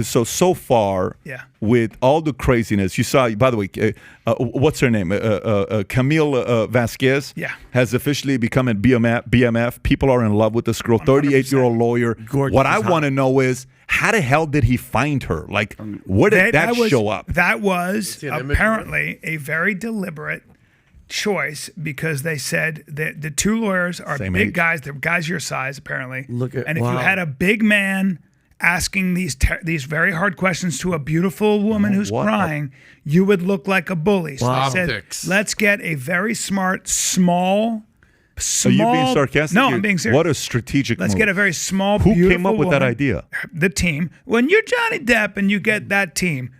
so far, Yeah. with all the craziness you saw. By the way, what's her name? Camille Vasquez. Yeah. Has officially become a BMF. People are in love with this girl. 38-year-old lawyer. Gorgeous. What I want to know is, how the hell did he find her? Like, where did that show up? That was apparently a very deliberate choice, because they said that the two lawyers are Same big age. guys. They're guys your size, apparently. And if you had a big man asking these very hard questions to a beautiful woman who's crying, you would look like a bully. So they said, Optics. let's get a very smart, small. Are you being sarcastic? No, I'm being serious. What a strategic Let's move. get a very small, Who beautiful came up with that woman. idea? The team. When you're Johnny Depp and you get that team,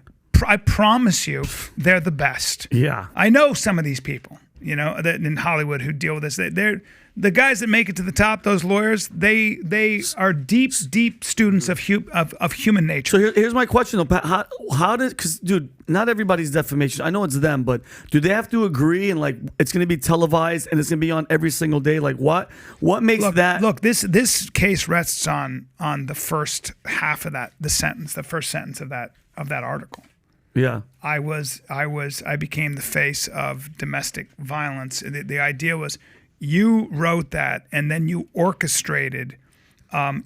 I promise you, they're the best. Yeah. I know some of these people, that in Hollywood who deal with this. They're the guys that make it to the top. Those lawyers, they are deep students of human nature. So here's my question though, Pat. How does, because dude, not everybody's defamation. I know it's them, but do they have to agree and like it's going to be televised and it's going to be on every single day? Like what makes that? Look, this case rests on the first half of that, the first sentence of that article. Yeah. I became the face of domestic violence. The idea was, you wrote that and then you orchestrated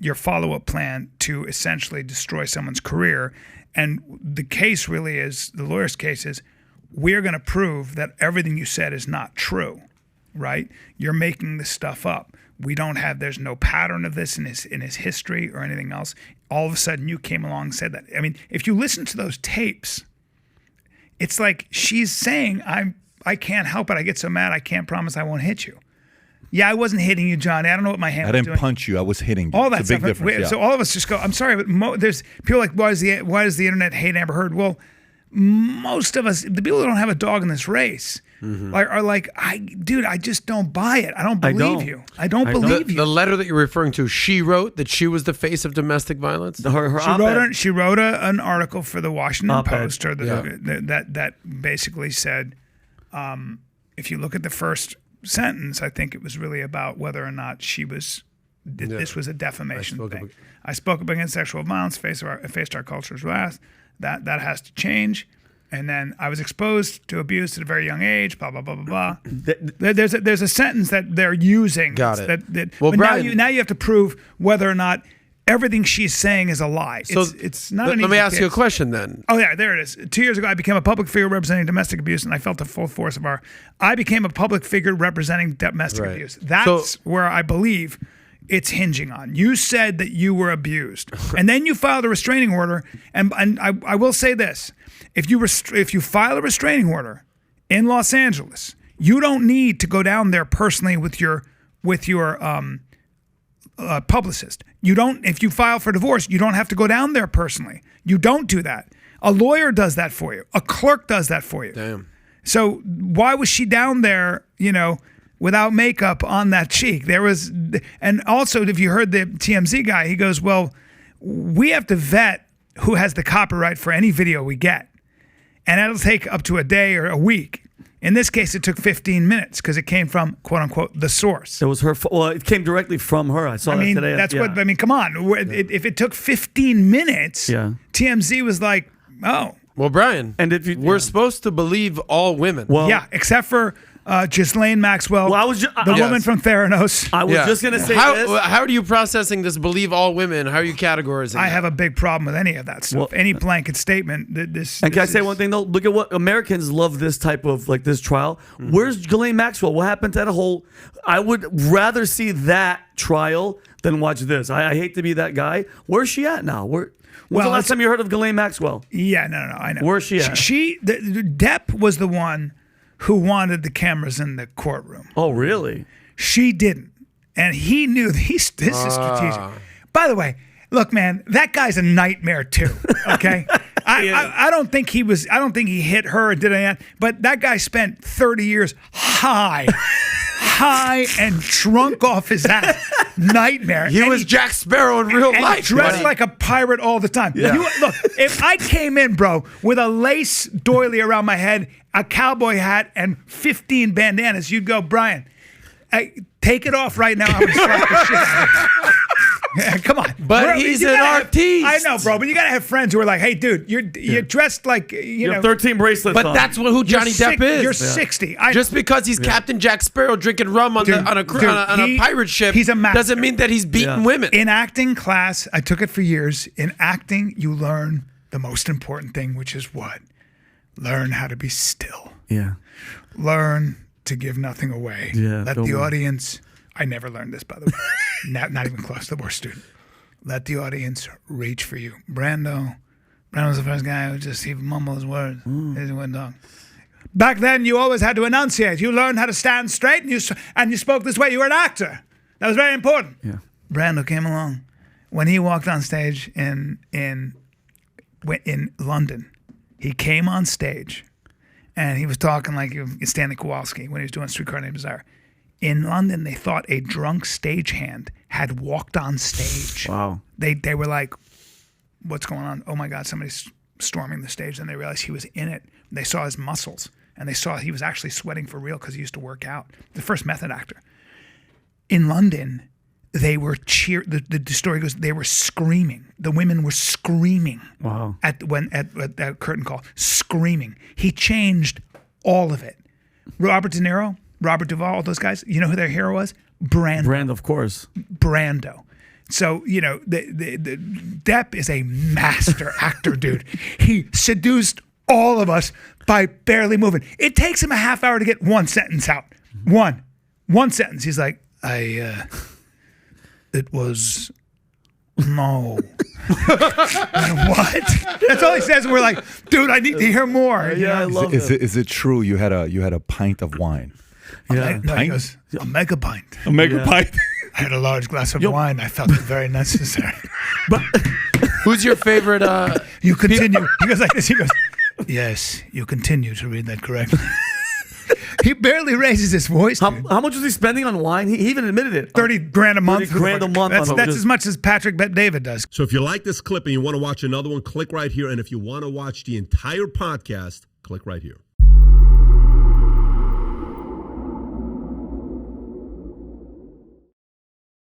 your follow-up plan to essentially destroy someone's career. And the case really is, the lawyer's case is, we're going to prove that everything you said is not true, right? You're making this stuff up. There's no pattern of this in his history or anything else. All of a sudden you came along and said that. I mean, if you listen to those tapes, it's like she's saying, I can't help it. I get so mad. I can't promise I won't hit you. Yeah, I wasn't hitting you, Johnny. I don't know what my hand was doing. I didn't punch you. I was hitting you. All that it's a big stuff. difference. Yeah. So all of us just go, I'm sorry, but there's people like, why does the internet hate Amber Heard? Well, most of us, the people that don't have a dog in this race, are like, dude, I just don't buy it. I don't believe you. I don't believe you. The letter that you're referring to, she wrote that she was the face of domestic violence? She wrote an article for the Washington Post, or that basically said, if you look at the first sentence, I think it was really about whether or not this was a defamation thing. I spoke up against sexual violence, faced our culture's wrath. That has to change. And then I was exposed to abuse at a very young age, blah, blah, blah, blah, blah. There's a sentence that they're using. Got it. Well, Brian, now you have to prove whether or not everything she's saying is a lie. So it's not an easy Let me ask you a case. question then. Oh, yeah, there it is. 2 years ago, I became a public figure representing domestic abuse, and I felt the full force of I became a public figure representing domestic abuse. That's where I believe it's hinging on. You said that you were abused, and then you filed a restraining order. And I will say this: if you file a restraining order in Los Angeles, you don't need to go down there personally with your publicist. You don't. If you file for divorce, you don't have to go down there personally. You don't do that. A lawyer does that for you. A clerk does that for you. Damn. So why was she down there, without makeup on that cheek? And also, if you heard the TMZ guy, he goes, well, we have to vet who has the copyright for any video we get. And that'll take up to a day or a week. In this case, it took 15 minutes because it came from, quote unquote, the source. It was her. Well, it came directly from her. I saw that today. That's what. I mean, come on. If it took 15 minutes, TMZ was like, oh. Well, Brian, and if we're supposed to believe all women. Well, yeah, except for Ghislaine Maxwell, the woman from Theranos. I was just going to say this. How are you processing this believe all women? How are you categorizing I have a big problem with any of that stuff. Any blanket statement. Can I say one thing, though? Look at what Americans love this type of, like this trial. Where's Ghislaine Maxwell? What happened to that whole... I would rather see that trial than watch this. I hate to be that guy. Where's she at now? When's the last time you heard of Ghislaine Maxwell? Yeah, no, I know. Where's she at? Depp was the one who wanted the cameras in the courtroom. Oh, really? She didn't. And he knew this is strategic. By the way, look, man, that guy's a nightmare too, okay? I don't think he hit her or did anything, but that guy spent 30 years high and drunk off his ass. Nightmare. He was Jack Sparrow in real life. Dressed like a pirate all the time. Yeah. Look, if I came in, bro, with a lace doily around my head, a cowboy hat, and 15 bandanas, you'd go, Brian, take it off right now. I'm going to slap the shit out of you. Come on. But he's an artiste. I know, bro, but you gotta have friends who are like, hey, dude, you're dressed like, you know. have 13 bracelets But on. that's who Johnny Depp is. You're 60. Just because he's Captain Jack Sparrow drinking rum on a pirate ship he's a master. doesn't mean that he's beating women. In acting class, I took it for years. In acting, you learn the most important thing, which is what? Learn how to be still. Yeah. Learn to give nothing away. Yeah, Let don't the worry. audience. I never learned this, by the way. not even close. The worst student. Let the audience reach for you. Brando was the first guy who just he mumbled his words. He went dog. Back then, you always had to enunciate. You learned how to stand straight, and you spoke this way. You were an actor. That was very important. Yeah. Brando came along when he walked on stage in London. He came on stage, and he was talking like Stanley Kowalski when he was doing Streetcar Named Desire. In London, they thought a drunk stagehand had walked on stage. Wow. They were like, what's going on? Oh my God, somebody's storming the stage. Then they realized he was in it. They saw his muscles, and they saw he was actually sweating for real because he used to work out. The first method actor. In London, they were the story goes, they were screaming. The women were screaming. Wow. At that curtain call, screaming. He changed all of it. Robert De Niro, Robert Duvall, all those guys. You know who their hero was? Brando, of course. Brando. So, you know, the Depp is a master actor, dude. He seduced all of us by barely moving. It takes him a half hour to get one sentence out. One sentence. He's like, it was no. What? That's all he says. And we're like, dude, I need to hear more. Yeah, I love it. Is it true you had a pint of wine? Yeah. No, he goes, a mega pint. A mega pint. I had a large glass of wine. I felt it very necessary. But Who's your favorite? You continue. He goes like this. He goes, yes, you continue to read that correctly. He barely raises his voice. how much was he spending on wine? He even admitted it. $30,000 a month. 30 grand a month. That's as much as Patrick Bet David does. So if you like this clip and you want to watch another one, click right here. And if you want to watch the entire podcast, click right here.